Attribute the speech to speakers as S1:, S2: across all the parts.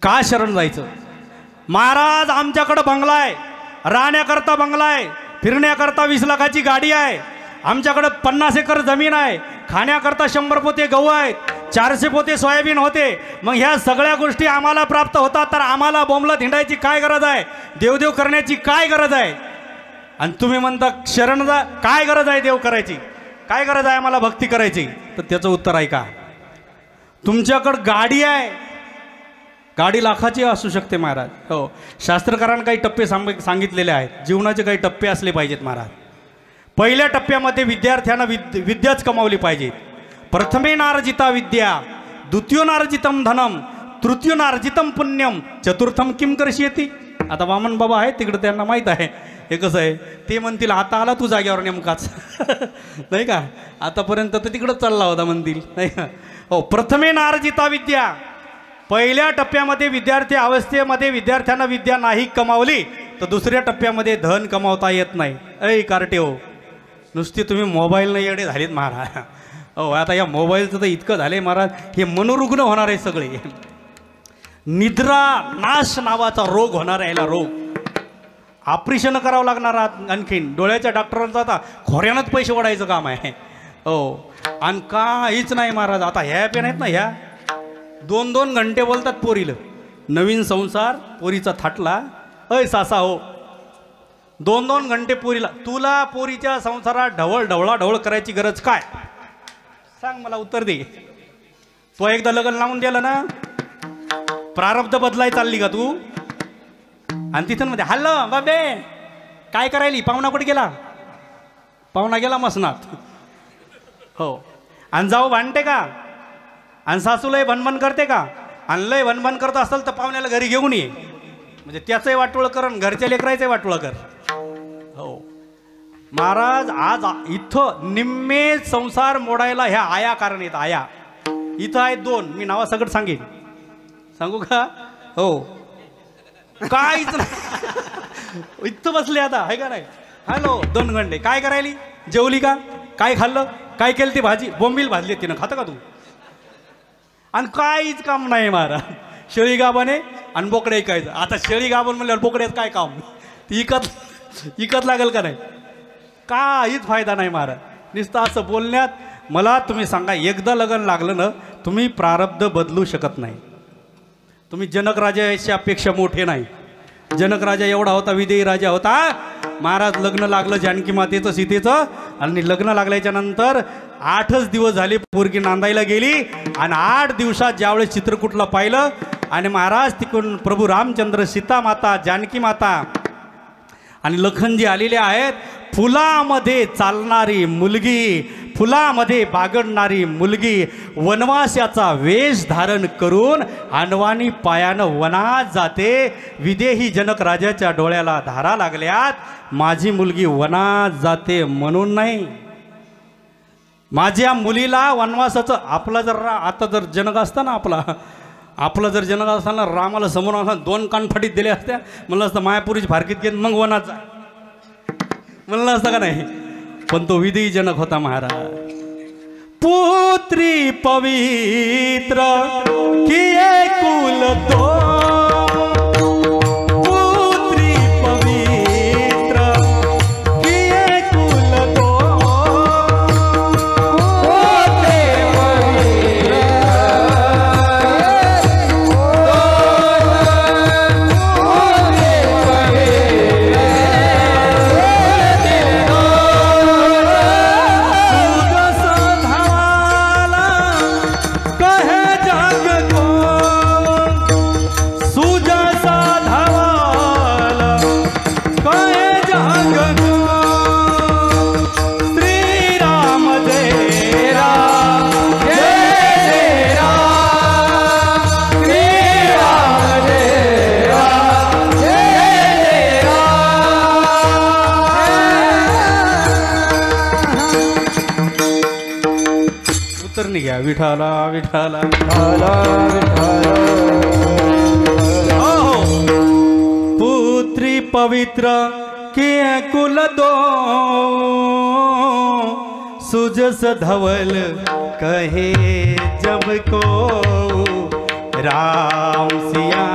S1: का शरण जायचं? महाराज आमच्याकडं बंगला आहे, राहण्याकरता बंगला आहे, फिरण्याकरता 20 लाखाची गाडी आहे, आमच्याकडं 50 एकर जमीन आहे, खाण्याकरता 100 पोते गहू आहेत, 400 पोते सोयाबीन होते. मग ह्या सगळ्या गोष्टी आम्हाला प्राप्त होतात तर आम्हाला बोंबलत हिंडायची काय गरज आहे? देवदेव करण्याची काय गरज आहे? आणि तुम्ही म्हणता शरण जा, काय गरज आहे देव करायची? काय गरज आहे आम्हाला भक्ती करायची? तर त्याचं उत्तर आहे का? तुमच्याकडं गाडी आहे, गाडी लाखाची असू शकते महाराज. हो, शास्त्रकारांनी काही टप्पे सांगितलेले आहेत. जीवनाचे काही टप्पे असले पाहिजेत महाराज. पहिल्या टप्प्यामध्ये विद्यार्थ्यांना विद्याच कमावली पाहिजे. प्रथमे नार्जिता विद्या, द्वितीय नार्जितम धनम, तृतीय नार्जितम पुण्यम, चतुर्थम किम करशीयती. आता वामन बाबा आहेत तिकडे, त्यांना माहीत आहे हे कसं आहे. ते म्हणतील आता आला तू जाग्यावर नेमकाच नाही का, आतापर्यंत तर तिकडंच चालला होता म्हणतील नाही का. हो, प्रथमे नार्जिता विद्या, पहिल्या टप्प्यामध्ये विद्यार्थी अवस्थेमध्ये विद्यार्थ्यांना विद्या नाही कमावली तर दुसऱ्या टप्प्यामध्ये धन कमावता येत नाही. ऐ कार्टे हो, नुसती तुम्ही मोबाईलनं येडे झालेत महाराज. हो, आता या मोबाईलचं तर इतकं झाले महाराज, हे मनोरुग्ण होणार आहे सगळे. निद्रा नाश नावाचा रोग होणार आहे. याला रोग ऑपरेशन करावं लागणार. आणखीन डोळ्याच्या डॉक्टरांचा आता खोऱ्यानंच पैसे ओढायचं काम आहे. हो, आणि काहीच नाही महाराज. आता ह्या पेन आहेत ना, ह्या 2-2 घंटे बोलतात पोरीला. नवीन संसार पोरीचा थाटला, अय सासा हो, 2-2 घंटे पोरीला. तुला पोरीच्या संसारात ढवळ करायची गरज काय? सांग मला, उत्तर दे. तो एकदा लग्न लावून दिलं ना, प्रारब्ध बदलाय चालली का तू? आणि तिथं मध्ये हल्लो बाबे काय करायली? पाहुणा कुठे गेला? पाहुणा गेला मसनात. हो, आणि जाऊ भांडते का? आणि सासू लय भनभन करते का? आणि लय भनभन करत असेल तर पाहुण्याला घरी घेऊन ये, म्हणजे त्याचंही वाटोळं कर आणि घरच्या लेकरायचंही वाटोळं कर. हो महाराज, आज इथं निम्मे संसार मोडायला ह्या आया कारण आहेत. आया इथं आहेत 2, मी नावासकट सांगेन. सांगू का? हो, काहीच नाही इथं बसले आता, आहे का नाही? हॅलो, 2 घंटे काय करायली? जेवली का? काय खाल्लं? काय केलं? ती भाजी बोंबील भाजली तिनं, खातं का तू? आणि काहीच काम नाही महाराज. शेळी गाबाने आणि बोकडे ऐकायचं. आता शेळी गाबन म्हणल्यावर बोकड्यात काय काम? इकत लागेल का नाही? काहीच फायदा नाही महाराज. नुसतं असं बोलण्यात. मला तुम्ही सांगा, एकदा लग्न लागलं ना, तुम्ही प्रारब्ध बदलू शकत नाही. तुम्ही जनक राजाची अपेक्षा मोठे नाही. जनक राजा एवढा होता, विदेही राजा होता महाराज. लग्न लागलं जानकी मातेचं, सीतेचं, आणि लग्न लागल्याच्या नंतर 8च दिवस झाले पोरगी नांदायला गेली. आणि 8 दिवसात ज्यावेळेस चित्रकूटला पाहिलं आणि महाराज तिकडून प्रभू रामचंद्र, सीता माता, जानकी माता आणि लखनजी आलेले आहेत. फुलामध्ये चालणारी मुलगी, फुलामध्ये बागडणारी मुलगी, वनवासाचा वेश धारण करून अनवाणी पायानं वनात जाते. विदेही जनक राजाच्या डोळ्याला धारा लागल्यात. माझी मुलगी वनात जाते म्हणून नाही, माझ्या मुलीला वनवासाचं. आपला जर आता जर जनक असता ना, आपला जर जनक असताना रामाला समोर असताना 2 कानफाटीत दिल्या असत्या, म्हणलं असतं मायापुरीची फारकीत घेत मग वनात जा, म्हणलं असतं का नाही? पण तो विदेही जनक होता महाराज. पुत्री पवित्र किए कुल तो, पुत्री पवित्र किए कुल तो, घ्या. विठाला विठाला पुत्री पवित्र किए कुल दो, सुजस धवल कहे जब को राम सिया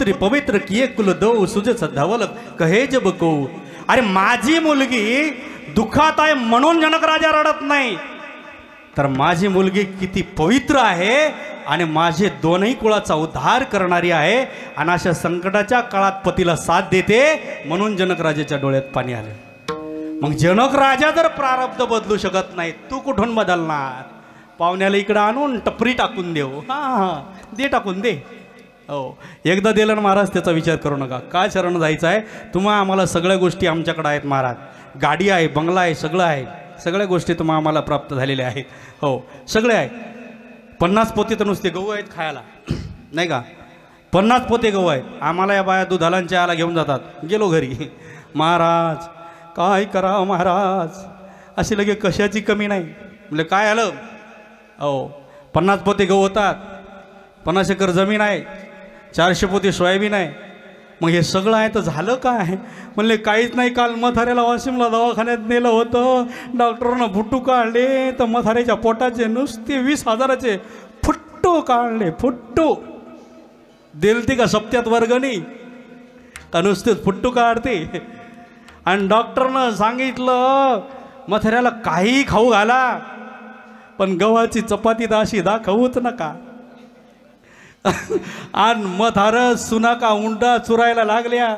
S1: पुत्री पवित्र किए कुल दो सुजस धवल कहे जब को. अरे माझी मुलगी दुःखात आहे म्हणून जनक राजा रडत नाही, तर माझी मुलगी किती पवित्र आहे आणि माझे दोनही कुळाचा उद्धार करणारी आहे आणि अशा संकटाच्या काळात पतीला साथ देते म्हणून जनक राजाच्या डोळ्यात पाणी आले. मग जनक राजा जर प्रारब्ध बदलू शकत नाही, तू कुठून बदलणार? पाहुण्याला इकडं आणून टपरी टाकून देऊ. हां दे टाकून दे. हो एकदा दिलं ना महाराज, त्याचा विचार करू नका. काय शरण जायचं आहे तुम्हा? आम्हाला सगळ्या गोष्टी आमच्याकडे आहेत महाराज. गाडी आहे, बंगला आहे, सगळं आहे. सगळ्या गोष्टी तुम्हा आम्हाला प्राप्त झालेल्या आहेत. हो सगळे आहे. 50 पोते तर नुसते गहू आहेत खायला, नाही का? 50 पोते गहू आहेत. आम्हाला या बाया दुधाला चहाला घेऊन जातात. गेलो घरी, महाराज काय करावं महाराज, अशी लगे कशाची कमी नाही. म्हणजे काय आलं? हो 50 पोते गहू होतात, 50 एकर जमीन आहे, 400 पोते सोयाबीन आहे. मग हे सगळं आहे तर झालं काय? म्हणले काहीच नाही. काल म्हाताऱ्याला वाशिमला दवाखान्यात नेलं होतं, डॉक्टरनं फुट्टू काढले तर म्हाताऱ्याच्या पोटाचे नुसते 20,000चे फुट्टू काढले. फुट्टू दिलती का सप्त्यात वर्गणी का नुसतेच फुट्टू काढते? आणि डॉक्टरनं सांगितलं म्हाताऱ्याला काही खाऊ घाला, पण गव्हाची चपाती तर अशी दाखवूच नका. आणि मथार सुनाका उंडा चुरायला लागल्या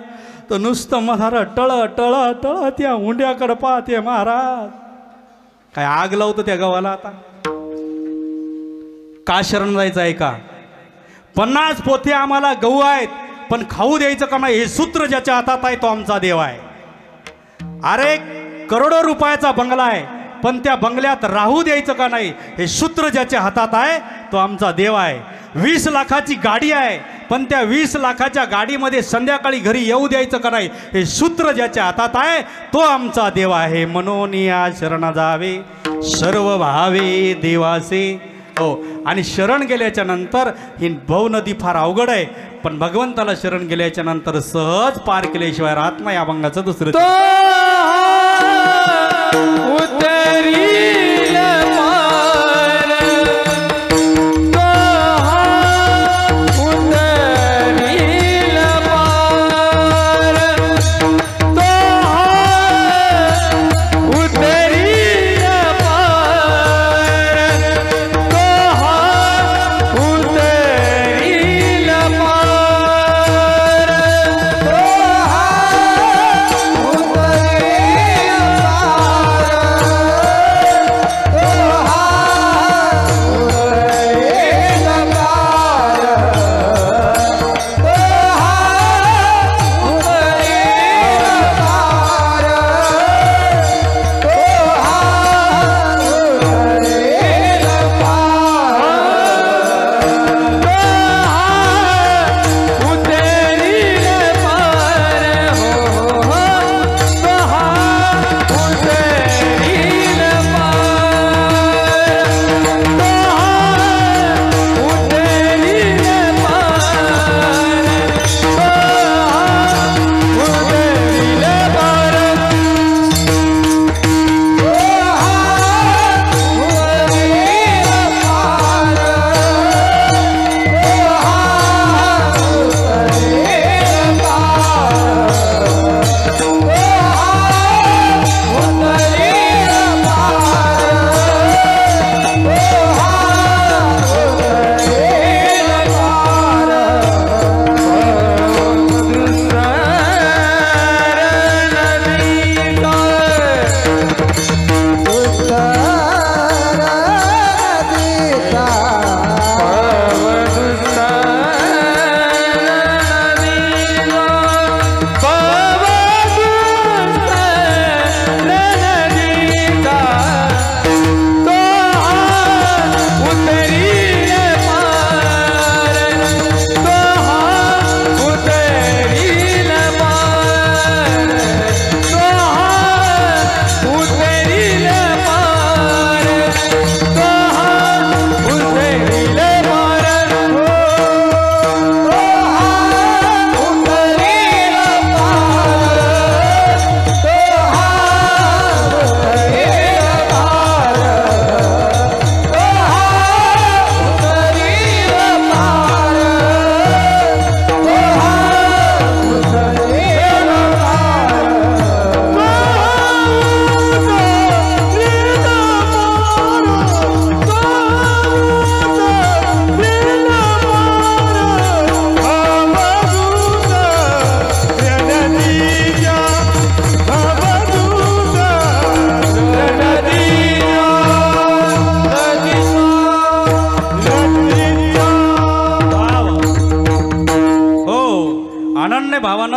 S1: तर नुसतं मथार टळ टळ टळ त्या उंड्याकडे पाहते. महाराज काय आग लावतं त्या गव्हाला? आता का शरण जायचं आहे का? 50 पोते आम्हाला गहू आहेत, पण खाऊ द्यायचं का नाही हे सूत्र ज्याच्या हातात आहे तो आमचा देव आहे. अरे करोडो रुपयाचा बंगला आहे, पण त्या बंगल्यात राहू द्यायचं का नाही हे सूत्र ज्याच्या हातात आहे तो आमचा देव आहे. 20 लाखाची गाडी आहे, पण त्या 20 लाखाच्या गाडीमध्ये संध्याकाळी घरी येऊ द्यायचं का नाही हे सूत्र ज्याच्या हातात आहे तो आमचा देव आहे. म्हणून या शरण जावे सर्व भावे देवासे. हो आणि शरण गेल्याच्या नंतर ही भव नदी फार अवघड आहे, पण भगवंताला शरण गेल्याच्या नंतर सहज पार केल्याशिवाय राहत नाही. अभंगाचं दुसरं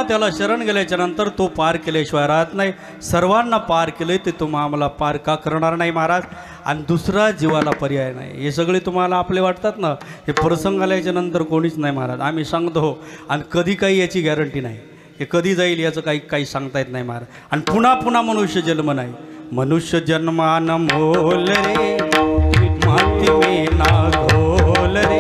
S1: त्याला शरण गेल्याच्या नंतर तो पार केल्याशिवाय राहत नाही. सर्वांना पार केले ते तुम्हा आम्हाला पार का करणार नाही महाराज. आणि दुसरा जीवाला पर्याय नाही. हे सगळे तुम्हाला आपले वाटतात ना, हे प्रसंग आल्याच्या नंतर कोणीच नाही महाराज. आम्ही सांगतो आणि कधी काही याची गॅरंटी नाही. हे कधी जाईल याचं काही सांगता येत नाही महाराज. आणि पुन्हा पुन्हा मनुष्य जन्म नाही. मनुष्य जन्मान मोल रे माती में ना घोल रे.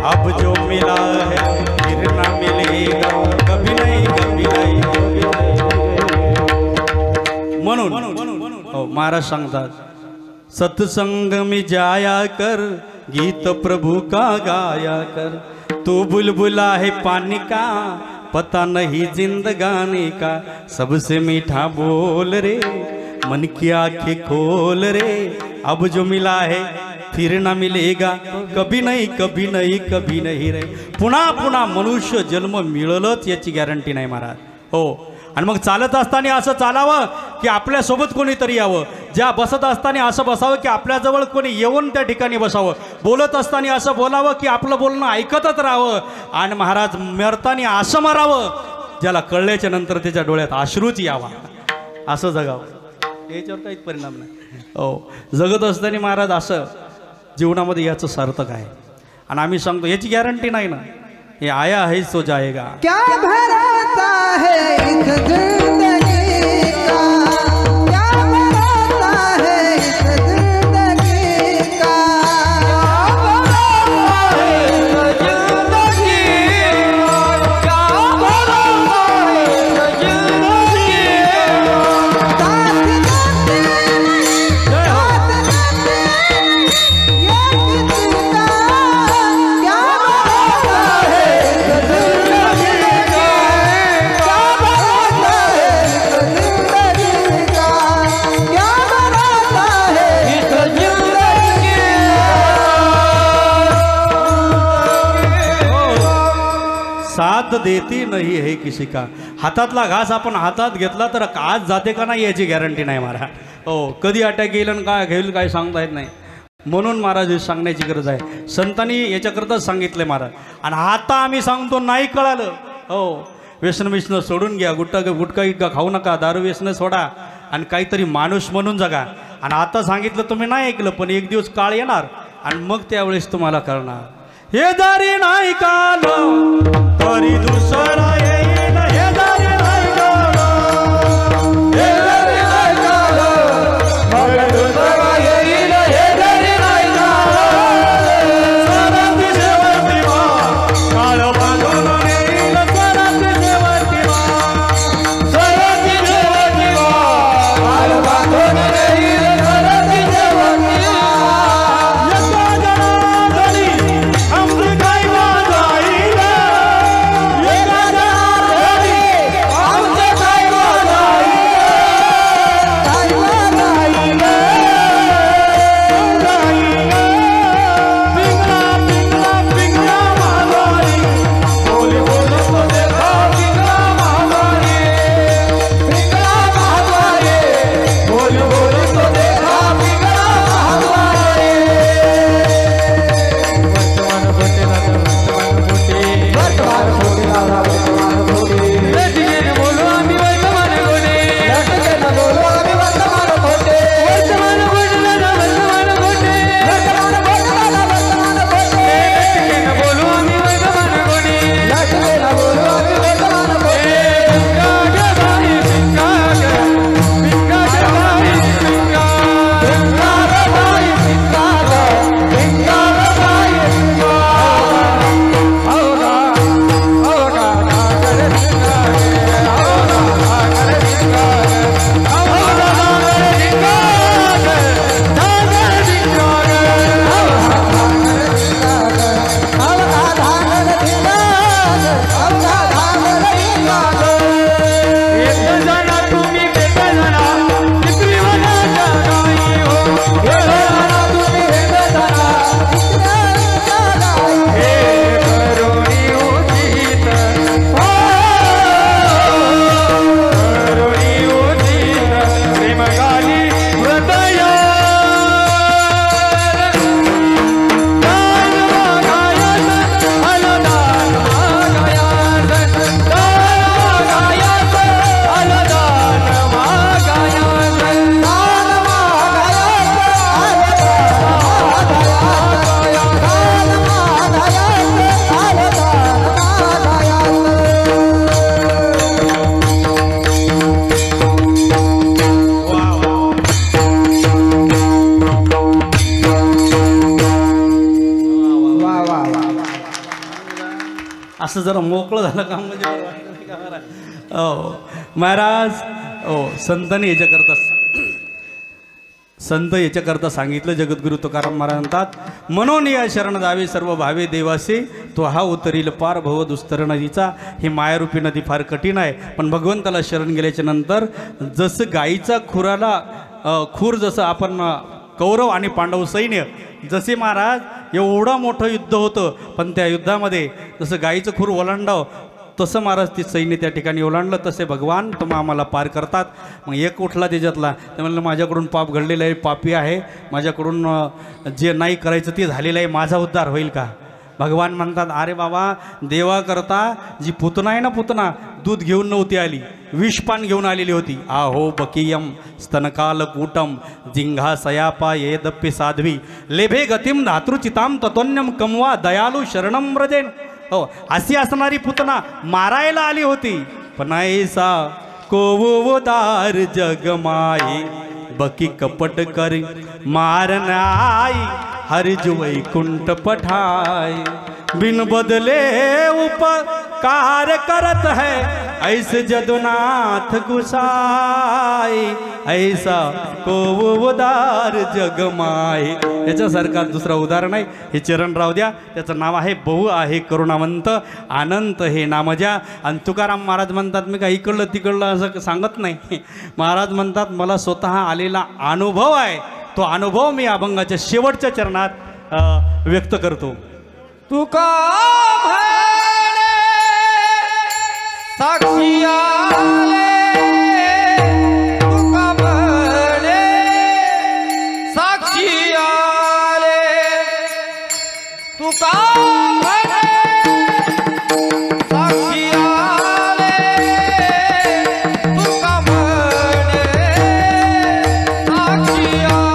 S1: अब जो मिला है फिर ना मिलेगा कभी नहीं कभी नहीं कभी नहीं. म्हणून हो महाराज सांगतात, सत्संग में जाया कर गीत प्रभु का गाया कर. तू बुलबुला है पानी का पता नहीं जिंदगानी का. सबसे मीठा बोल रे मन की आंखें खोल रे. अब जो मिला है फिर ना मिलेगा कभी नहीं कभी नहीं कभी नहीं रे. पुन्हा पुन्हा मनुष्य जन्म मिळलंच याची गॅरंटी नाही महाराज. हो. आणि मग चालत असताना असं चालावं की आपल्यासोबत कोणीतरी यावं. ज्या बसत असताना असं बसावं की आपल्याजवळ कोणी येऊन त्या ठिकाणी बसावं. बोलत असताना असं बोलावं की आपलं बोलणं ऐकतच राहावं. आणि महाराज मरताना असं मरावं ज्याला कळल्याच्या नंतर त्याच्या डोळ्यात अश्रूच यावा. असं जगावं. याच्यावर काहीच परिणाम नाही. हो. जगत असताना महाराज असं जीवनामध्ये याचं सार्थक आहे. आणि आम्ही सांगतो याची गॅरंटी नाही ना. हे आया है सो जाएगा.
S2: क्या भरोसा है इस जिंदगी का. क्या भरोसा है इस जिंदगी का. क्या भरोसा है इस जिंदगी का. क्या भरोसा है इस जिंदगी का.
S1: साथ देती नाही है किसी का. हातातला घास आपण हातात घेतला तर आज जाते का नाही याची गॅरंटी नाही महाराज. हो. कधी अटॅक येईल आणि काय घेईल काय सांगता येत नाही. म्हणून महाराज हे सांगण्याची गरज आहे. संतांनी याच्याकरताच सांगितलं महाराज. आणि आता आम्ही सांगतो नाही कळालं. हो. व्यसन सोडून घ्या. गुटखा खाऊ नका. दारू व्यसन सोडा आणि काहीतरी माणूस म्हणून जगा. आणि आता सांगितलं तुम्ही नाही ऐकलं, पण एक दिवस काळ येणार आणि मग त्यावेळेस तुम्हाला कळणार. हे दारी नाही काल तरी दुसरा येईल. हे दारी नाही काल हे दारी नाही काल तरी दुसरा येईल. हे दारी नाही काल सराती शेवटी काळ बांधून येईल. सराती शेवटी सराती शेवटी काळ बांधून येईल. सराती शेवटी एका जणांनी आमची काय वाजाईल. एका जणांनी असं जरा मोकळं झालं का म्हणजे बरं वाटतं नाही का महाराज? हो महाराज, हो संतांनी याच्याकरता संत याच्याकरता सांगितलं. जगद्गुरु तुकाराम महाराज म्हणतात, म्हणून या शरण जावे सर्व भावे देवासे, तो हा उतरील पार भव दुस्तर नदीचा. ही मायारूपी नदी फार कठीण आहे, पण भगवंताला शरण गेल्याच्या नंतर जसं गाईचा खूर जसं आपण कौरव आणि पांडव सैन्य जसे महाराज एवढं मोठं युद्ध होतं, पण त्या युद्धामध्ये जसं गाईचं खूर ओलांडाव तसं महाराज ती सैन्य त्या ठिकाणी ओलांडलं. तसे भगवान तुम्हा आम्हाला पार करतात. मग एक उठला त्याच्यातला, ते म्हणलं माझ्याकडून पाप घडलेलं आहे, पापी आहे, माझ्याकडून जे नाही करायचं ते झालेलं आहे, माझा उद्धार होईल का? भगवान म्हणतात, अरे बाबा, देवाकरता जी पुतना आहे ना, पुतना दूध घेऊन नव्हती आली, विषपान घेऊन आलेली होती. आहो बकीयम स्तनकाल कूटम जिंघा सयापा ये दप्पे साध्वी लेभे गतिम धातृचिताम ततोन्यम कमवा दयालू शरणम व्रजेन. हो, अशी असणारी पुतना मारायला आली होती, पण ऐसा कोवदार जगमाई बकी कपट करी मारनाई हरिज वैकुंठ पठाय. बिन बदले उपकार करत है ऐसे जदुनाथ गुसाई, ऐसा को उदार जगमाई. याच्यासारखा दुसरा उदाहरण आहे, हे चरण राहू द्या. त्याचं नाव आहे बहु आहे करुणावंत अनंत हे नाम ज्या. आणि तुकाराम महाराज म्हणतात, मी काही इकडलं तिकडलं असं सांगत नाही. महाराज म्हणतात, मला स्वतः आलेला अनुभव आहे, तो अनुभव मी अभंगाच्या शेवटच्या चरणात व्यक्त करतो.
S2: तुका म्हणे साक्षी आले, तुका म्हणे साक्षी आले, तुका म्हणे साक्षी आले, तुका म्हणे साक्षी आले.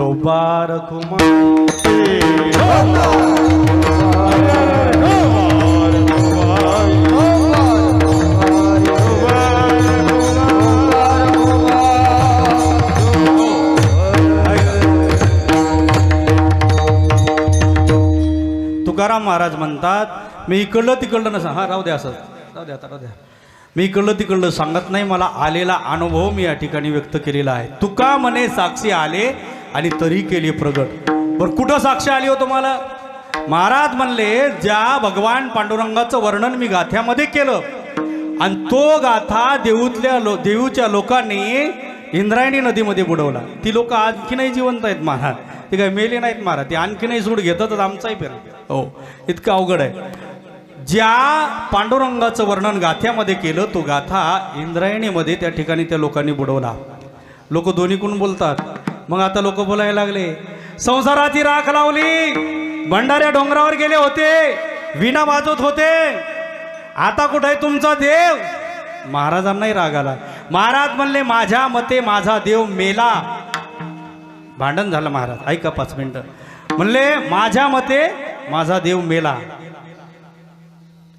S1: मुबारक तुकाराम महाराज म्हणतात, मी इकडलं तिकडलं नसा, हा राहू द्या असं, राहू द्या आता, राहू द्या, मी इकडलं तिकडलं सांगत नाही, मला आलेला अनुभव मी या ठिकाणी व्यक्त केलेला आहे. तुका म्हणे साक्षी आले आणि तरी केली प्रगट. बरं कुठं साक्षी आली हो तुम्हाला? महाराज म्हणले, ज्या भगवान पांडुरंगाचं वर्णन मी गाथ्यामध्ये केलं आणि तो गाथा देऊच्या लोकांनी इंद्रायणी नदीमध्ये बुडवला. ती लोक आणखीनही जिवंत आहेत महाराज, ते काय मेले नाहीत महाराज, ते आणखीनही सूड घेतातच आमचाही पेर. हो, इतकं अवघड आहे. ज्या पांडुरंगाचं वर्णन गाथ्यामध्ये केलं तो गाथा इंद्रायणीमध्ये त्या ठिकाणी त्या लोकांनी बुडवला. लोक दोन्हीकडून बोलतात. मग आता लोक बोलायला लागले, संसाराची राख लावली, भंडाऱ्या डोंगरावर गेले होते, विणा वाजवत होते, आता कुठे आहे तुमचा देव? महाराजांनाही राग आला. महाराज म्हणले, माझ्या मते माझा देव मेला. भांडण झालं महाराज, ऐका 5 मिनिटं. म्हणले, माझ्या मते माझा देव मेला.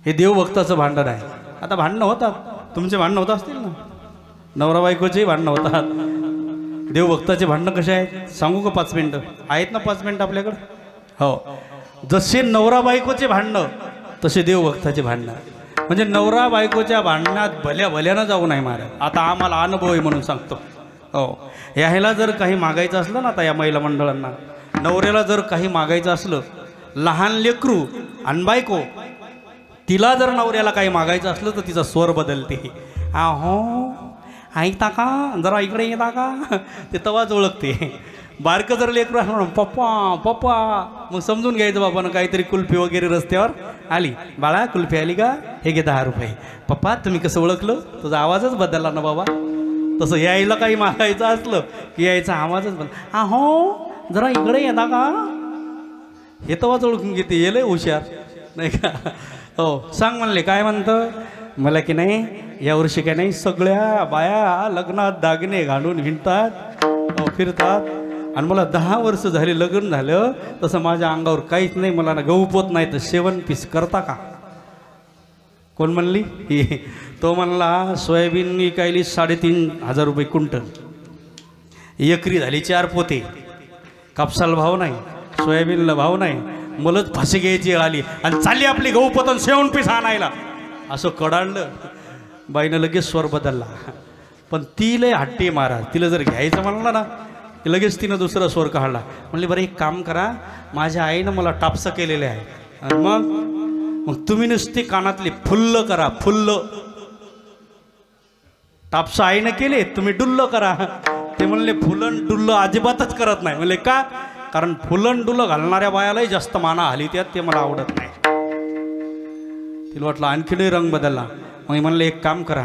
S1: हे देवभक्ताचं भांडण आहे. आता भांडणं होतात, तुमचे भांडणं होत असतील ना, नवरा बायकोचेही भांडणं होतात. देवभक्ताचे भांडणं कसे आहेत सांगू का? 5 मिनिटं आहेत ना? 5 मिनिटं आपल्याकडं. हो, जसे नवरा बायकोचे भांडणं तसे देवभक्ताचे भांडणं. म्हणजे नवरा बायकोच्या भांडणात भल्यानं जाऊ नये महाराज. आता आम्हाला अनुभव आहे म्हणून सांगतो. हो, ह्याला जर काही मागायचं असलं ना, आता या महिला मंडळांना, नवऱ्याला जर काही मागायचं असलं, लहान लेकरू आणि बायको, तिला जर नवऱ्याला काही मागायचं असलं तर तिचा स्वर बदलते. हो ऐकता का, जरा इकडे येता का, ते तवाच ओळखते. बारकं जर लेकरू असलं, पप्पा पप्पा, मग समजून घ्यायचं बाबानं काहीतरी कुल्फी वगैरे रस्त्यावर आली, बाळा कुल्फी आली का, हे घे 10 रुपये. पप्पा तुम्ही कसं ओळखलं, तुझा आवाजच बदलला ना बाबा. तसं यायला काही मागायचं असलं की यायचा आवाजच बदल. हो जरा इकडे येता का, हे तवाच ओळखून घेते, येलंय हुशार नाही का. हो, सांग म्हणले, काय म्हणतं? मला की नाही यावर्षी काय नाही, सगळ्या बाया लग्नात दागिने घालून हिंडतात, फिरतात, आणि मला 10 वर्ष झाले लग्न झालं, तसं माझ्या अंगावर काहीच नाही, मला ना गहू पोत नाही तर 7 पीस करता का? कोण म्हणली? तो म्हणला, सोयाबीन विकायली 3,500 रुपये क्विंटल, एकरी झाली 4 पोते, कापसाला भाव नाही, सोयाबीनला भाव नाही, मलाच फाशी घ्यायची आली आणि चालली आपली गहू पोतन 7 पीस आणायला. असं कडाडलं, बाईनं लगेच स्वर बदलला. पण ती लय हट्टी महाराज, तिला जर घ्यायचं म्हणलं ना की लगेच तिनं दुसरा स्वर काढला. म्हणले, बरं एक काम करा, माझ्या आईनं मला टापसं केलेले आहे, आणि मग तुम्ही नुसती कानातली फुल्ल करा, फुल्ल. टापसं आईनं केले, तुम्ही डुल्ल करा. ते म्हणले, फुलन डुल्ल अजिबातच करत नाही. म्हणले का? कारण फुलन डुल्ल घालणाऱ्या बायालाही जास्त माना हली त्यात, ते मला आवडत नाही. तिला वाटलं आणखीनही रंग बदलला. मग म्हणले, एक काम करा,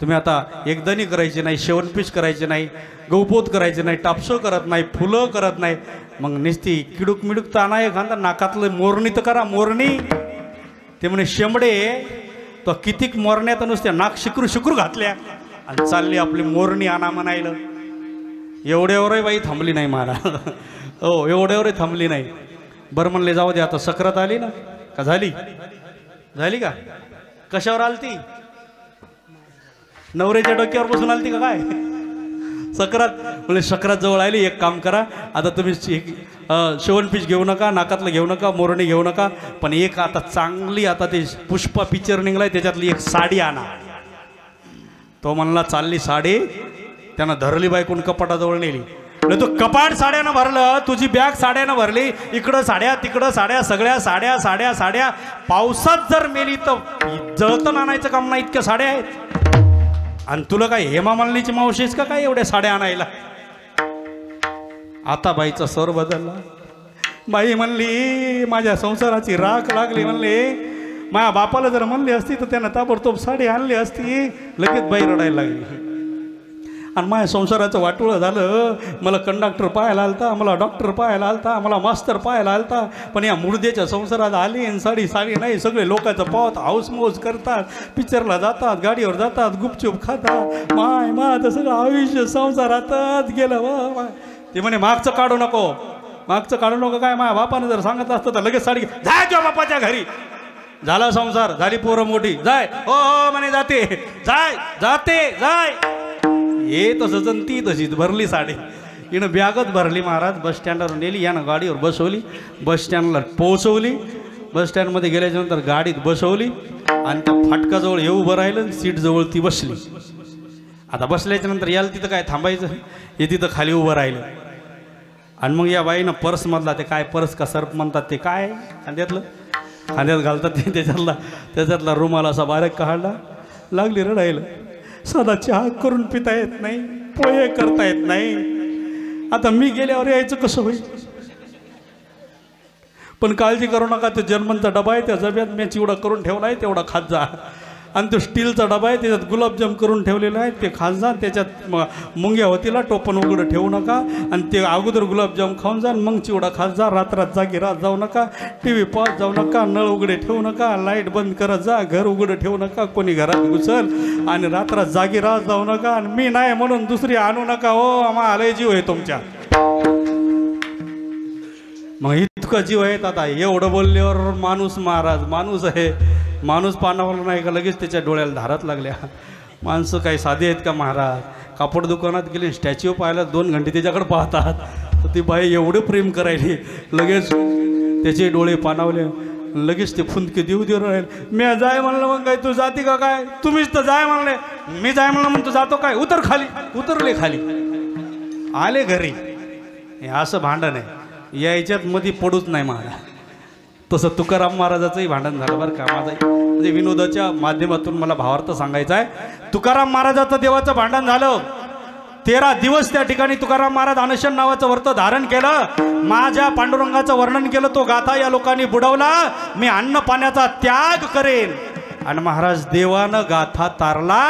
S1: तुम्ही आता एकदनी करायचे नाही, 7 पीस करायचे नाही, गहूपोत करायचे नाही, टापसं करत नाही, फुलं करत नाही, मग निस्ती किडूक मिडूक ताना एखादा नाकातलं मोरणी तर करा, मोरणी. ते म्हणे, शेंबडे तो कितीक मोरण्यात नुसत्या नाक शिकरू घातल्या आणि चालली आपली मोरणी आणा म्हणायला. एवढ्यावरही बाई थांबली नाही महाराज. हो, एवढ्यावरही थांबली नाही. बरं म्हणले, जाऊ दे, आता सक्रात आली ना का, झाली का? कशावर आलती? नवऱ्याच्या डोक्यावर बसून आलती का काय? सक्रात. म्हणजे सक्रात जवळ आली, एक काम करा, आता तुम्ही 7 पीस घेऊ नका, नाकातलं घेऊ नका, मोरणी घेऊ नका, पण एक आता चांगली, आता ते पुष्पा पिक्चर निघलाय त्याच्यातली एक साडी आणा. तो म्हणला, चालली साडी. त्यानं धरली बायकून कपाटाजवळ नेली. तो कपाट साड्यानं भरलं, तुझी बॅग साड्यानं भरली, इकडं साड्या तिकडं साड्या, सगळ्या साड्या. पावसात जर मेली तर जळतं आणायचं काम नाही, इतक्या साड्या आहेत. आणि तुला काय हेमा मालिनीची मावशीच का काय एवढ्या साड्या आणायला? आता बाईचा स्वर बदलला. बाई म्हणली, माझ्या संसाराची राख लागली. म्हणले, माझ्या बापाला जर म्हणली असती तर त्यानं ताबडतोब साडी आणली असती. लगेच बाई रडायला लागली. आणि माझ्या संसाराचं वाटोळं झालं. मला कंडक्टर पाहायला आलता, मला डॉक्टर पाहायला आलता, मला मास्तर पाहायला आलता, पण या मुर्द्याच्या संसारात आली आणि साडी नाही. सगळे लोकांचं पावत हाऊसमौज करतात, पिक्चरला जातात, गाडीवर जातात, गुपचूप खातात. माय आता सगळं आयुष्य संसारातच गेलं. वा ती म्हणे मागचं काढू नको, मागचं काढू नको. काय माझ्या बापाने जर सांगितलं असतं तर लगेच साडी जाय तुझ्या बापाच्या घरी. झाला संसार, झाली पोरं मोठी, जाय. हो हो म्हणे जाते, जाय जाते जाय. हे तसंच आणि ती तशीच भरली साडी. हिनं बॅगच भरली महाराज. बस स्टँडवर नेली, यानं गाडीवर बसवली, बस स्टँडला पोहोचवली. बस स्टँडमध्ये गेल्याच्यानंतर गाडीत बसवली आणि त्या फाटकाजवळ हे उभं राहिलं, सीटजवळ ती बसली. आता बसल्याच्यानंतर याला तिथं काय थांबायचं, हे तिथं खाली उभं राहिलं. आणि मग या बाईनं पर्समधला, ते काय पर्स का सर्प म्हणतात ते काय खांद्यात घालतात ते, त्याच्यातला रुमाल असा बारीक काढला. लागली रडायला. साधा चहा करून पिता येत नाही, पोहे करता येत नाही, आता मी गेल्यावर यायचं कसं होईल. पण काळजी करू नका, तो जर्मनचा डबा आहे, त्या डब्यात मी चिवडा करून ठेवला आहे, तेवढा खात जा. आणि तो स्टीलचा डबा आहे, त्याच्यात गुलाबजाम करून ठेवलेला आहे, ते खात जा. त्याच्यात मुंग्या होतीला, टोपण उघडं ठेवू नका. आणि ते अगोदर गुलाबजाम खाऊन जा, मग चिवडा खात जा. रात्रात जागी राहत जाऊ नका, टी व्ही पाहत जाऊ नका, नळ उघडे ठेवू नका, लाईट बंद करत जा, घर उघडं ठेवू नका, कोणी घरात घुसल. आणि रात्रात जागी राहत जाऊ नका. आणि मी नाही म्हणून दुसरी आणू नका हो, आम्हाला जीव आहे तुमच्या. मग इतकं जीव आहेत. आता एवढं बोलल्यावर माणूस महाराज माणूस आहे, माणूस पानावला नाही का लगेच त्याच्या डोळ्याला धारात लागल्या. माणसं काही साधी आहेत का महाराज. कापड दुकानात गेले, स्टॅच्यू पाहायला 2 घंटे त्याच्याकडे पाहतात. तर ती बाई एवढं प्रेम करायली, लगेच त्याचे डोळे पानावले, लगेच ते फुंदके देऊ राहिले. मी जाय म्हणलं, मग काय तू जाती का काय, तुम्हीच तर जाय म्हणले. मी जाय म्हणलं, मग तू जातो काय, उतर खाली. उतरले खाली, आले घरी. हे असं भांडण आहे, याच्यात मध्ये पडूच नाही महाराज. तसं तुकाराम महाराजाचंही भांडण झालं बरं का. माझं म्हणजे विनोदाच्या माध्यमातून मला भावार्थ सांगायचा आहे. तुकाराम महाराजाचं देवाचं भांडण झालं. 13 दिवस त्या ठिकाणी तुकाराम महाराज अनशन नावाचं व्रत धारण केलं. माझ्या पांडुरंगाचं वर्णन केलं, तो गाथा या लोकांनी बुडवला. मी अन्न पाण्याचा त्याग करेन. आणि महाराज देवानं गाथा तारला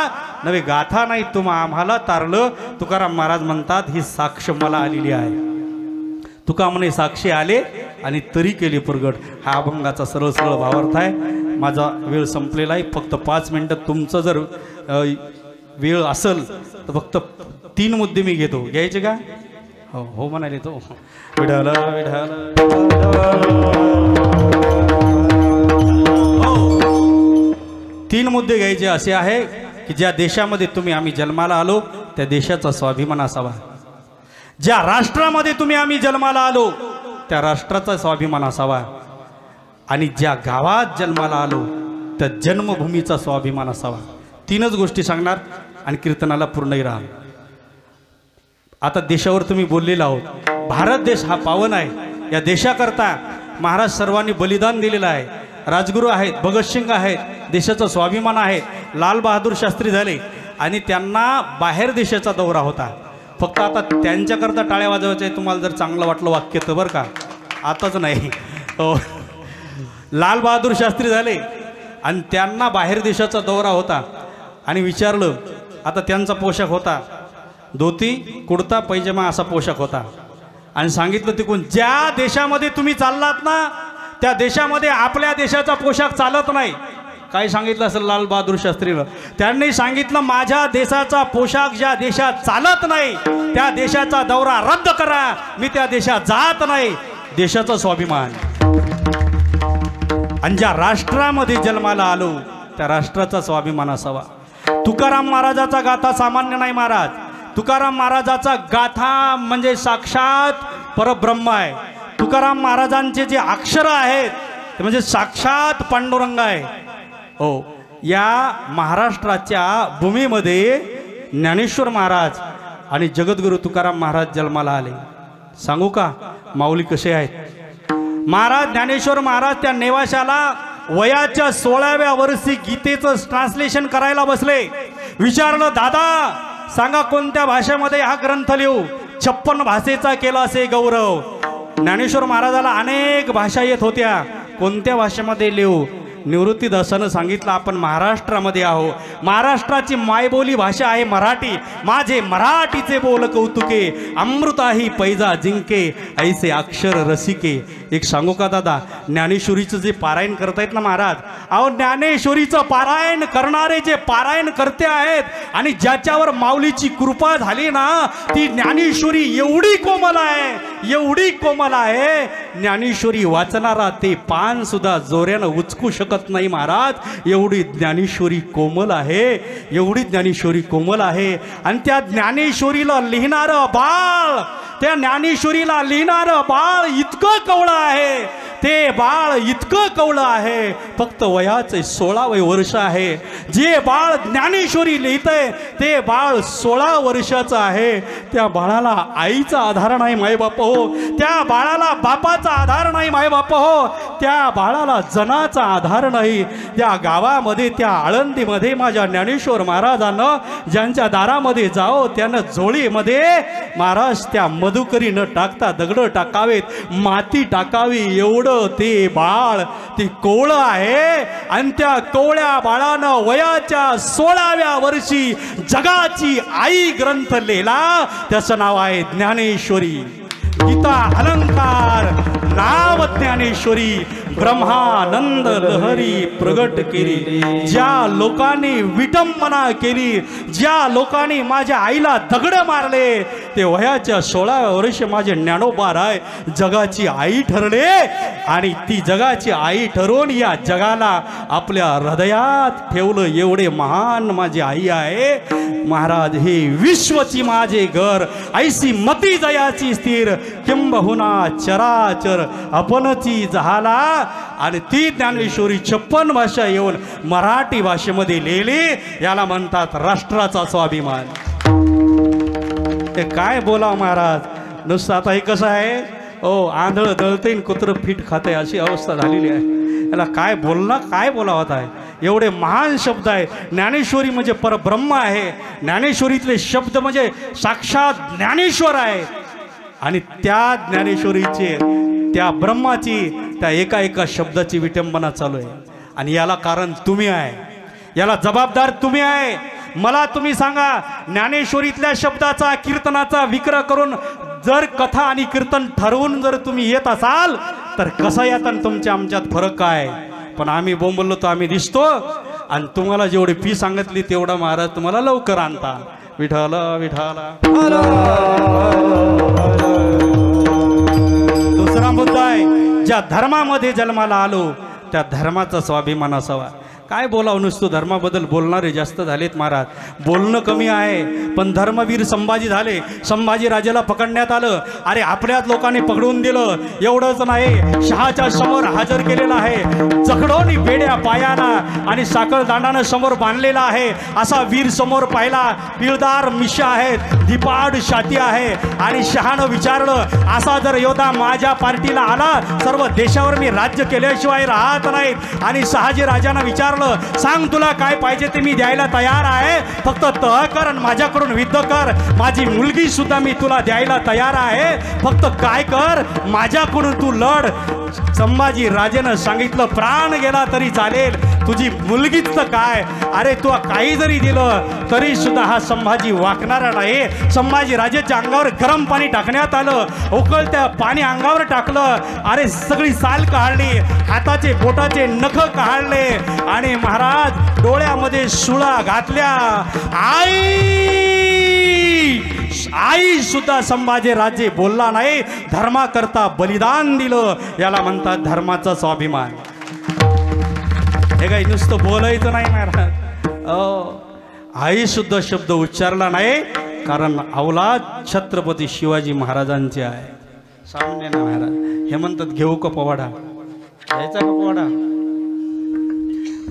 S1: नव्हे, गाथा नाही आम्हाला तारलं. तुकाराम महाराज म्हणतात ही साक्ष मला आलेली आहे. तुका म्हणे साक्षी आले आणि तरी केली प्रगट. हा अभंगाचा सरळ सरळ भावार्थ आहे. माझा वेळ संपलेला आहे. फक्त 5 मिनटं तुमचं जर वेळ असेल तर फक्त 3 मुद्दे मी घेतो. घ्यायचे का? हो हो म्हणाले तो. विठाला विठाला हो. 3 मुद्दे घ्यायचे असे आहे की ज्या देशामध्ये आम्ही जन्माला आलो त्या देशाचा स्वाभिमान असावा. ज्या राष्ट्रामध्ये आम्ही जन्माला आलो त्या राष्ट्राचा स्वाभिमान असावा. आणि ज्या गावात जन्माला आलो त्या जन्मभूमीचा स्वाभिमान असावा. 3च गोष्टी सांगणार आणि कीर्तनाला पूर्णही राहा. आता देशावर तुम्ही बोललेला आहोत. भारत देश हा पावन आहे. या देशाकरता महाराज सर्वांनी बलिदान दिलेलं आहे. राजगुरू आहेत, भगतसिंग आहेत, देशाचा स्वाभिमान आहे. लाल बहादूर शास्त्री झाले आणि त्यांना बाहेर देशाचा दौरा होता. फक्त आता त्यांच्याकरता टाळ्या वाजवायच्या आहे. तुम्हाला जर चांगलं वाटलं वाक्य तर बरं का, आताच नाही. लाल बहादूर शास्त्री झाले आणि त्यांना बाहेर देशाचा दौरा होता. आणि विचारलं, आता त्यांचा पोशाख होता धोती कुर्ता पैजामा असा पोशाख होता. आणि सांगितलं तिकडून ज्या देशामध्ये तुम्ही चाललात ना त्या देशामध्ये आपल्या देशाचा पोशाख चालत नाही. काय सांगितलं असेल लाल बहादूर शास्त्रीनं? त्यांनी सांगितलं माझ्या देशाचा पोशाख ज्या देशात चालत नाही त्या देशाचा दौरा रद्द करा. मी त्या देशात जात नाही. देशाचा स्वाभिमान. आणि ज्या राष्ट्रामध्ये जन्माला आलो त्या राष्ट्राचा स्वाभिमान असावा. तुकाराम महाराजाचा गाथा सामान्य नाही महाराज. तुकाराम महाराजाचा गाथा म्हणजे साक्षात परब्रह्म आहे. तुकाराम महाराजांचे जे अक्षर आहेत ते म्हणजे साक्षात पांडुरंग आहे. हो, या महाराष्ट्राच्या भूमीमध्ये ज्ञानेश्वर महाराज आणि जगद्गुरु तुकाराम महाराज जन्माला आले. सांगू का माऊली कसे आहेत? महाराज ज्ञानेश्वर महाराज त्या नेवाशाला वयाच्या 16व्या वर्षी गीतेचं ट्रान्सलेशन करायला बसले. विचारलं, दादा सांगा कोणत्या भाषेमध्ये हा ग्रंथ लिहू? 56 भाषेचा केला असे गौरव. ज्ञानेश्वर महाराजाला अनेक भाषा येत होत्या. कोणत्या भाषेमध्ये लिहू? निवृत्तीदासानं सांगितलं आपण महाराष्ट्रामध्ये आहो, महाराष्ट्राची मायबोली भाषा आहे मराठी, माझे मराठीचे बोल कौतुके, अमृताही पैजा जिंके ऐसे अक्षर रसिके. एक सांगू का दादा, ज्ञानेश्वरीचं जे पारायण करतायत ना महाराज, अहो ज्ञानेश्वरीचं पारायण करणारे जे पारायण करते आहेत आणि ज्याच्यावर माऊलीची कृपा झाली ना, ती ज्ञानेश्वरी एवढी कोमल आहे, एवढी कोमल आहे, ज्ञानेश्वरी वाचणारा ते पान सुद्धा जोऱ्यानं उचकू शकत नाही महाराज, एवढी ज्ञानेश्वरी कोमल आहे, एवढी ज्ञानेश्वरी कोमल आहे. आणि त्या ज्ञानेश्वरीला लिहिणारं बाळ, त्या ज्ञानेश्वरीला लिहिणारं बाळ इतकं कवळं आहे, ते बाळ इतकं कवळं आहे, फक्त वयाचे 16 वर्ष आहे. जे बाळ ज्ञानेश्वरी लिहितंय ते बाळ 16 वर्षाचं आहे. त्या बाळाला आईचा आधार नाही मायबाप हो, त्या बाळाला बापाचा आधार नाही मायबाप हो, त्या बाळाला जनाचा आधार नाही. त्या गावामध्ये, त्या आळंदीमध्ये माझ्या ज्ञानेश्वर महाराजांना ज्यांच्या दारामध्ये जाओ त्यानं झोळीमध्ये महाराज त्या मधुकरी न टाकता दगड टाकावेत, माती टाकावी, एवढं ते बाळ ते कोवळं आहे. आणि त्या कोवळ्या बाळानं वयाच्या 16व्या वर्षी जगाची आई ग्रंथ लिहिला, त्याचं नाव आहे ज्ञानेश्वरी. गीता अलंकार नाव ज्ञानेश्वरी, ब्रह्मानंद लहरी प्रगट केली. ज्या लोकांनी विटंबना केली, ज्या लोकांनी माझ्या आईला दगड मारले, ते वयाच्या 16व्या वर्षी माझे ज्ञानोबा राय जगाची आई ठरले. आणि ती जगाची आई ठरवून या जगाला आपल्या हृदयात ठेवलं, एवढे महान माझी आई आहे महाराज. हे विश्वची माझे घर, ऐसी मती जयाची स्थिर, किंबहुना चराचर आपणची झाला. आणि ती ज्ञानेश्वरी 56 भाषा येऊन मराठी भाषेमध्ये लिहिली, याला म्हणतात राष्ट्राचा स्वाभिमान. ते काय बोला महाराज, नुसतं आता हे कसं आहे, ओ आंधळ दळते कुत्र फीट खाते अशी अवस्था झालेली आहे. याला काय बोलणं, काय बोलावत आहे, एवढे महान शब्द आहे. ज्ञानेश्वरी म्हणजे परब्रह्म आहे, ज्ञानेश्वरीतले शब्द म्हणजे साक्षात ज्ञानेश्वर आहे. आणि त्या ज्ञानेश्वरीचे, त्या ब्रह्माची, त्या एका एका शब्दाची विटंबना चालू आहे. आणि याला कारण तुम्ही आहे, याला जबाबदार तुम्ही आहे. मला तुम्ही सांगा, ज्ञानेश्वरीतल्या शब्दाचा, कीर्तनाचा विक्रय करून जर कथा आणि कीर्तन ठरवून जर तुम्ही येत असाल तर कसं येतात, तुमच्या आमच्यात फरक काय. पण आम्ही बोंबलो तर आम्ही दिसतो, आणि तुम्हाला जेवढी फी सांगितली तेवढा महाराज तुम्हाला लवकर आणता. विठ्ठल विठ्ठल. दुसरा मुद्दा आहे, ज्या धर्मामध्ये जन्माला आलो त्या धर्माचा स्वाभिमान असावा. काय बोलावं, नुसतं धर्माबद्दल बोलणारे जास्त झालेत महाराज, बोलणं कमी आहे. पण धर्मवीर संभाजी झाले, संभाजी राजाला पकडण्यात आलं, अरे आपल्याच लोकांनी पकडून दिलं. एवढंच नाही, शहाच्या समोर हजर केलेलं आहे, जखडोनी बेड्या पायाना आणि साखळदांडानं समोर बांधलेला आहे. असा वीर समोर पाहिला, पिळदार मिशा आहेत, दिपाड छाती आहे. आणि शहानं विचारलं, असा जर योद्धा माझ्या पार्टीला आला, सर्व देशावर मी राज्य केल्याशिवाय राहत नाहीत. आणि शहाजी राजांना विचारलं, सांग तुला काय पाहिजे ते मी द्यायला तयार आहे, फक्त तह कर आणि माझ्याकडून युद्ध कर. माझी मुलगी सुद्धा मी तुला द्यायला तयार आहे, फक्त काय कर, माझ्याकडून तू लढ. संभाजी राजेनं सांगितलं, प्राण गेला तरी चालेल, तुझी मुलगीच तर काय. अरे तू काही जरी दिलं तरी सुद्धा हा संभाजी वाकणारा नाही. संभाजी राजेच्या अंगावर गरम पाणी टाकण्यात आलं, उकळत्या पाणी अंगावर टाकलं. अरे सगळी साल काढली, हाताचे बोटाचे नख काढले आणि महाराज डोळ्यामध्ये सुळा घातल्या. आई सुद्धा संभाजी राजे बोलला नाही, धर्माकरता बलिदान दिलं, याला म्हणतात धर्माचा स्वाभिमान. हे काही नुसतं बोलायचं नाही महाराज, आई सुद्धा शब्द उच्चारला नाही, कारण अवलाद छत्रपती शिवाजी महाराजांचे आहे. सामान्य ना महाराज, हे म्हणतात घेऊ का पवाडा, घ्यायचा का पवाडा,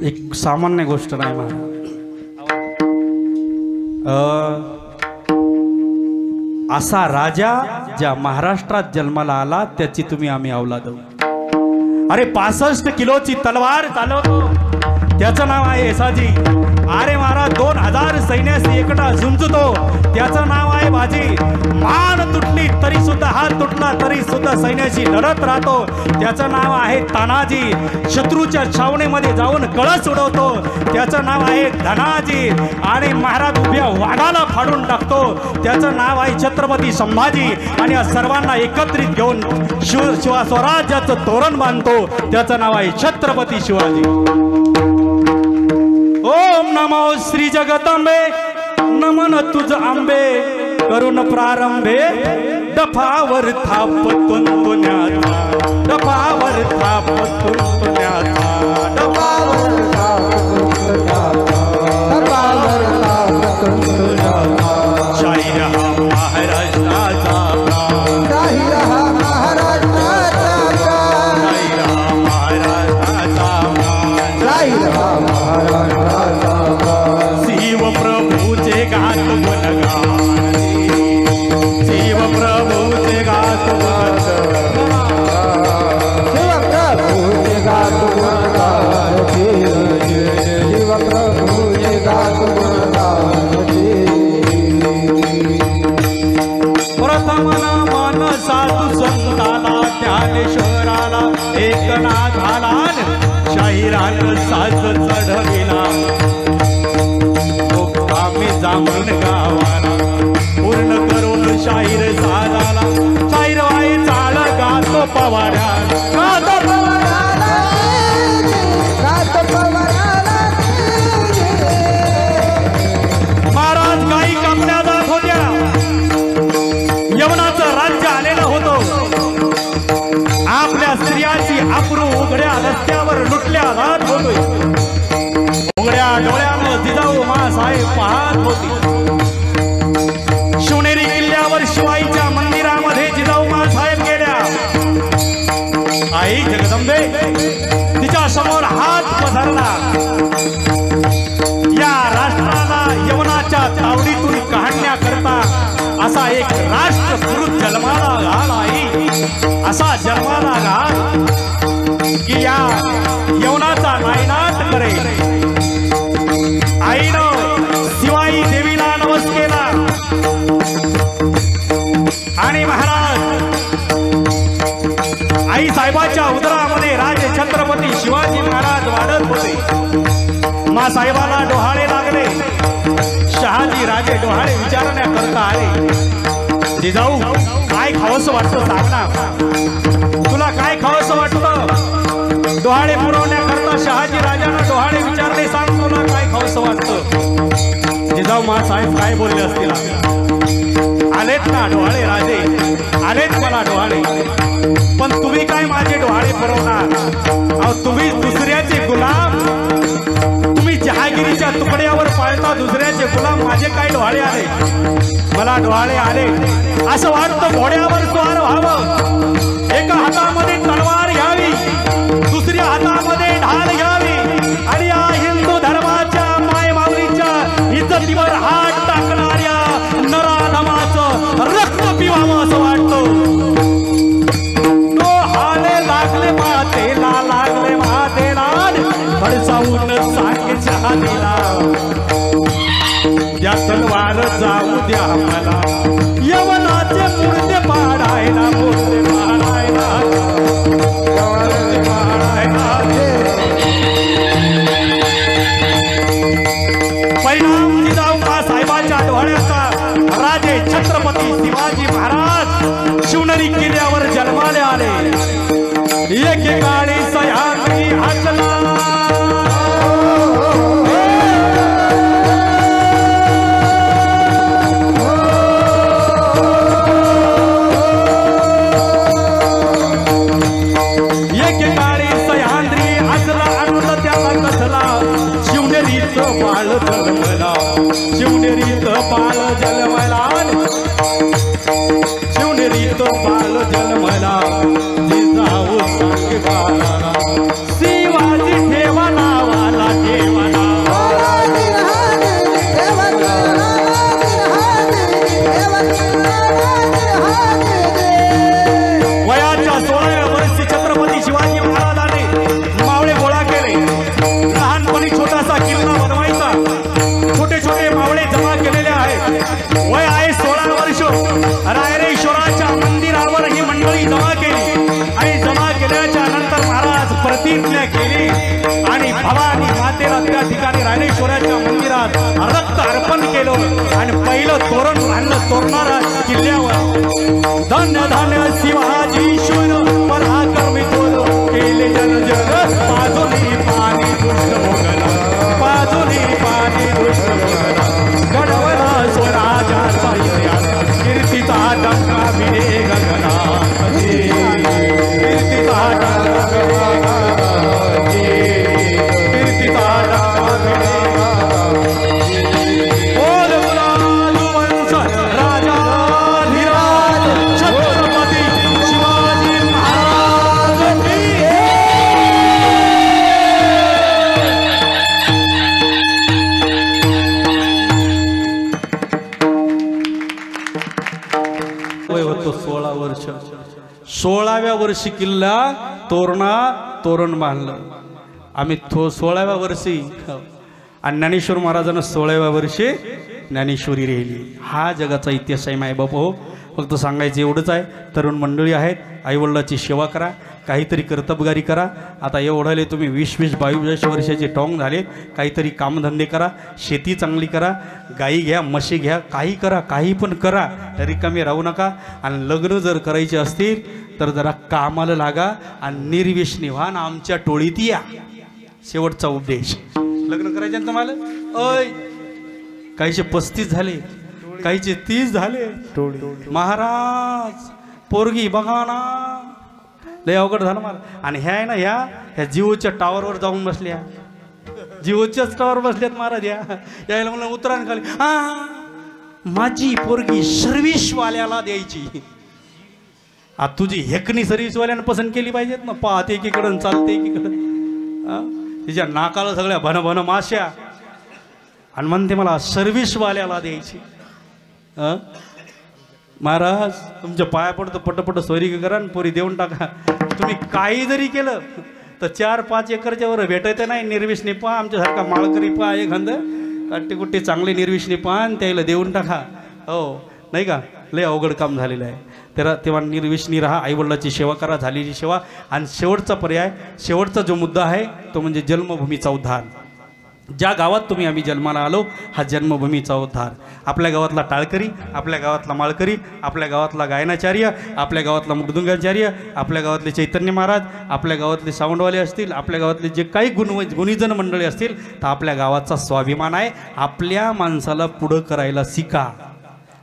S1: एक सामान्य गोष्ट नाही महाराज. असा राजा ज्या महाराष्ट्रात जन्माला आला त्याची तुम्ही आम्ही अवलाद. अरे 65 किलोची तलवार चालवतो, त्याचं नाव आहे येसाजी. अरे महाराज 2000 सैन्याशी एकटा झुंजतो त्याचं नाव आहे बाजी. मान तुटली तरी सुद्धा हात तुटला तरी सुद्धा सैन्याशी लढत राहतो त्याचं नाव आहे तानाजी. शत्रूच्या छावणीमध्ये जाऊन कळस उडवतो त्याचं नाव आहे धनाजी. आणि महाराज उभ्या वाघाला फाडून टाकतो त्याचं नाव आहे छत्रपती संभाजी. आणि या सर्वांना एकत्रित घेऊन शिवा स्वराज्याचं तोरण बांधतो त्याचं नाव आहे छत्रपती शिवाजी. ओम नमो श्री जगदंबे नमन तुझ आंबे करुण प्रारंभे डफावर थाप तुंतुण्याचा डफावर थाप तुंतुण्याचा डफावर शाहीर हा महाराष्ट्राचा शाहीर हा महाराष्ट्राचा शाहीर हा महाराष्ट्राचा शाहीर हा शिव प्रभूचे गात गुणगान शिव प्रभूचे गात
S2: शिव प्रभूचे गात गुणगान शिव प्रभूचे गात गुणगान.
S1: प्रथम नमन साधू संताला ज्ञानेश्वराला एकनाथाला शाहिरान साज चढविला आम्ही जामून गावाला पूर्ण करून शाहीर साजाला. शाहीर वाई चाळ गातो पवाड्या महाराज गाई कापल्या जात होत्या. यवनाचं राज्य आलेलं होतं. आपल्या स्त्रियांची अप्रू उघड्या रस्त्यावर लुटल्या जात होतोय. उघड्या डोळ्यानं जिजाऊ मासाहेब पाहत होती. शिवनेरी किल्ल्यावर शिवाईच्या मंदिरामध्ये जिजाऊ मासाहेब गेल्या. आई जगदंबे तिच्या समोर हात पसरला. या राष्ट्राला यवनाच्या तावडीतून काढण्याकरता असा एक राष्ट्रपुरुष जन्माला घाल आई. असा जन्माला घाल की या यवनाचा नायनाट करेल. आईनं शिवाई देवीला नमस केला. आणि महाराज आई साहेबाच्या उदरामध्ये राजे छत्रपती शिवाजी महाराज वाढत होते. मा साहेबाला डोहाळे लागले. शहाजी राजे डोहाळे विचारण्याकरता आले. जिजाऊ काय खावंसं वाटतं सांग ना. तुला काय खावंसं वाटतं. डोहाळे पुरवण्याकरता शहाजी राजानं डोहाळे विचारले सांग तुला काय खावंसं वाटतं. जिजाऊ साहेब काय बोलले असतील. आलेत ना डोहाळे राजे आलेत मला डोहाळे. पण तुम्ही काय माझे डोहाळे पुरवणार. अहो तुम्ही दुसऱ्याचे गुलाम. तुम्ही जहागिरीच्या तुकड्यावर पाळता दुसऱ्याचे गुलाम. माझे काय डोहाळे आले. मला डोहाळे आले असं वाटतं घोड्यावर स्वार व्हावं. एका हातामध्ये तलवार घ्यावी दुसऱ्या हातामध्ये ढाल घ्यावी आणि या हिंदू धर्माच्या मायमाऊलीच्या इज्जतीवर हात टाकणाऱ्या नराधमाचं रक्त पिवावं असं वाटतं. डोहाळे लागले मातेला लागले मातेला भडसावून सांगे शहाजीला त्या तलवार जाऊ द्या मला. यवनाचे मूर्ती पाडायला मूर्ती पाडायला मूर्ती पाडायला. परिणाम जिजाऊ साहेबांच्या डोळ्याचा राजे छत्रपती शिवाजी महाराज शिवनेरी किल्ल्यावर जन्माले आले. एकेकाळी सह्याद्री हसला. एकेकाळी सह्याद्री हसला अरुण त्याला कसला. शिवनेरीचं बाळ जन्मला शिवनेरीचं बाळ जन्मला शिवनेरीचं बाळ जन्मला. जिजाऊ सांगे बाळाला शिवाजी ठेवा नावाला ठेवाला. वयाच्या 16व्या वर्षी छत्रपती शिवाजी महाराजांनी मावळे गोळा केले. लहानपणी महाराज किल्ल्यावर धन्य धन्य शिवाजी शूर पराक्रमी थोर केले जन जग बाजूनी पाणी दुष्ट मोगला बाजूनी पाणी दुष्ट मोगला घडवला स्वराजाचा इतिहास कीर्तीचा डंका भिडे गगना कीर्तीचा डंका भिडे गगना कीर्तीचा डंका भिडे वय होतो 16 वर्ष 16व्या वर्षी किल्ला तोरण बांधलं आम्ही 16व्या वर्षी आणि ज्ञानेश्वर महाराजांना 16व्या वर्षी ज्ञानेश्वरी राहिली. हा जगाचा इतिहास आहे मायबाप. हो फक्त सांगायचं एवढंच आहे. तरुण मंडळी आहेत, आईवडिलाची सेवा करा, काहीतरी कर्तबगारी करा. आता एवढाले तुम्ही 20-22 वर्षाचे टॉंग झाले, काहीतरी कामधंदे करा, शेती चांगली करा, गाई घ्या, म्हशी घ्या, काही करा, काही पण करा, रिकामे राहू नका. आणि लग्न जर करायचे असतील तर जरा कामाला लागा आणि निर्व्यसनी व्हा आणि आमच्या टोळीत या. शेवटचा उपदेश. लग्न करायचे ना तुम्हाला? ओय काहीचे 35 झाले, काहीचे 30 झाले. महाराज पोरगी बघा ना, लय अवघड झालं मला. आणि ह्या आहे ना, ह्या जिओच्या टावरवर जाऊन बसल्या, जिओच्याच टावर बसल्यात महाराज. यायला म्हणलं उतरा खाली. माझी पोरगी सर्व्हिसवाल्याला द्यायची. आता तुझी हेकणी सर्व्हिसवाल्यानं पसंत केली पाहिजेत ना. पाहते एकीकडं चालते एकीकडं. तिच्या नाकाला सगळ्या भन भन माश्या आणि म्हणते मला सर्व्हिसवाल्याला द्यायची. महाराज तुमच्या पाया पडतो, पटपट सोयरी करा आणि पोरी देऊन टाका. तुम्ही काही जरी केलं तर 4-5 एकरच्या वर भेटायचं नाही. निर्व्यसनी पहा, आमच्यासारखा माळकरी पहा, एखाद काट्टी चांगले निर्व्यसनी पहा आणि त्याला देऊन टाका. हो नाही का, लय अवघड काम झालेलं आहे. तेव्हा निर्व्यसनी राहा, आईवडिलाची सेवा करा, झालेली सेवा. आणि शेवटचा पर्याय, शेवटचा जो मुद्दा आहे तो म्हणजे जन्मभूमीचा उद्धार. ज्या गावात आम्ही जन्माला आलो, हा जन्मभूमीचा उद्धार. आपल्या गावातला टाळकरी, आपल्या गावातला माळकरी, आपल्या गावातला गायनाचार्य, आपल्या गावातला मृदुंगाचार्य, आपल्या गावातले चैतन्य महाराज, आपल्या गावातले सावंडवाले असतील, आपल्या गावातले जे काही गुणीजन मंडळी असतील, तर आपल्या गावाचा स्वाभिमान आहे. आपल्या माणसाला पुढं करायला शिका,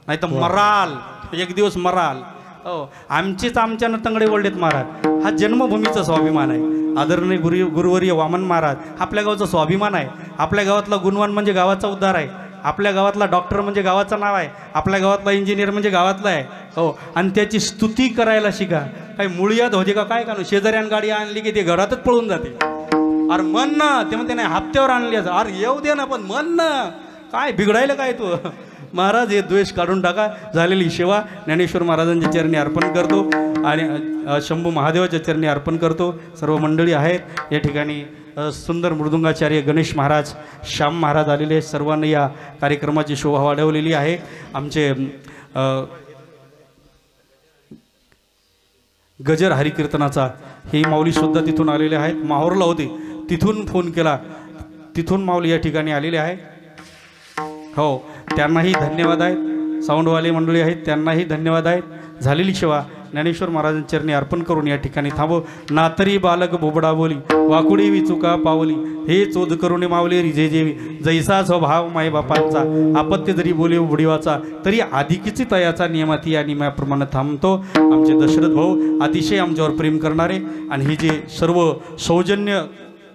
S1: नाही तर मराल, एक दिवस मराल. हो आमचेच आमच्यानं तंगडे ओढलेत महाराज. हा जन्मभूमीचा स्वाभिमान आहे. आदरणीय गुरुवर्य वामन महाराज आपल्या गावाचा स्वाभिमान आहे. आपल्या गावातला गुणवान म्हणजे गावाचा उद्धार आहे. आपल्या गावातला डॉक्टर म्हणजे गावाचं नाव आहे. आपल्या गावातला इंजिनियर म्हणजे गावातला आहे. हो आणि त्याची स्तुती करायला शिका. काही मुळियात होते का काय का, शेजाऱ्यान गाडी आणली की ते घरातच पळून जाते. अरे मन ना, ते म्हणते नाही हप्त्यावर आणली असं. अरे येऊ दे ना, पण मन ना, काय बिघडायला काय तू. महाराज हे द्वेष काढून टाका. झालेली सेवा ज्ञानेश्वर महाराजांच्या चरणी अर्पण करतो आणि शंभू महादेवाच्या चरणी अर्पण करतो. सर्व मंडळी आहेत या ठिकाणी. सुंदर मृदुंगाचार्य गणेश महाराज, श्याम महाराज आलेले. सर्वांनी या कार्यक्रमाची शोभा वाढवलेली आहे. आमचे गजर हरिकीर्तनाचा हे माऊलीसुद्धा तिथून आलेले आहेत. माहूरला होते, तिथून फोन केला, तिथून माऊली या ठिकाणी आलेले आहे. हो त्यांनाही धन्यवाद आहेत. साऊंडवाले मंडळी आहेत त्यांनाही धन्यवाद आहेत. झालेली सेवा ज्ञानेश्वर महाराजांच्या चरणी अर्पण करून या ठिकाणी थांबो. नातरी बालक बोबडा बोली, वाकुडी विचुका पावली, हे चोद करुणे मावले रिजे जेवी, जैसा स्वभाव माई बापांचा, आपत्य जरी बोले उघडीवाचा, तरी आधिकीची तयाचा नियमाती या नियमाप्रमाणे थांबतो. आमचे दशरथ भाऊ अतिशय आमच्यावर प्रेम करणारे आणि ही जे सर्व सौजन्य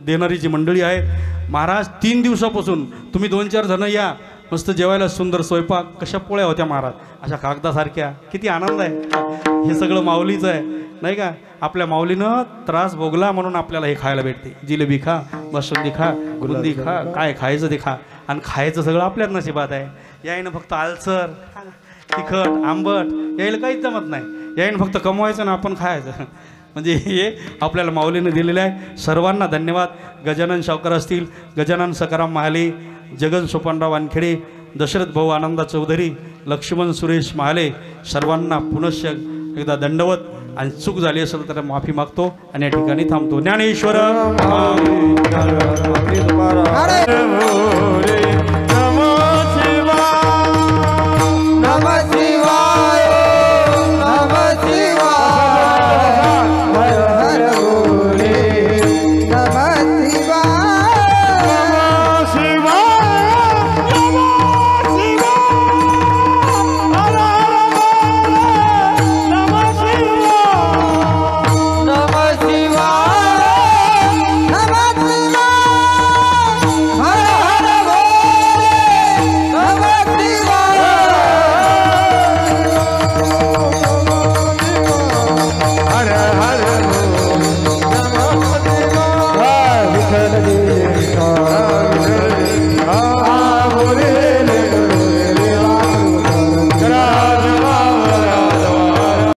S1: देणारी जी मंडळी आहे. महाराज 3 दिवसापासून तुम्ही 2-4 जण या, मस्त जेवायला सुंदर स्वयंपाक. कशा पोळ्या होत्या महाराज, अशा कागदासारख्या. किती आनंद आहे. हे सगळं माऊलीचं आहे नाही का. आपल्या माऊलीनं त्रास भोगला म्हणून आपल्याला हे खायला भेटते. जिलेबी खा, बासुंदी खा, बुंदी खा, काय खायचं ते खा. आणि खायचं सगळं आपल्याच नशिबात आहे. यायनं फक्त आलसर, तिखट, आंबट यायला काहीच जमत नाही. यायनं फक्त कमवायचं ना आपण खायचं. म्हणजे हे आपल्याला माऊलीनं दिलेलं आहे. सर्वांना धन्यवाद. गजानन शावकर असतील, गजानन सकाराम महाले, जगन सोपानराव वानखेडे, दशरथ भाऊ आनंदा चौधरी, लक्ष्मण सुरेश महाले, सर्वांना पुनश्च एकदा दंडवत. आणि चूक झाली असेल तर माफी मागतो आणि या ठिकाणी थांबतो. ज्ञानेश्वर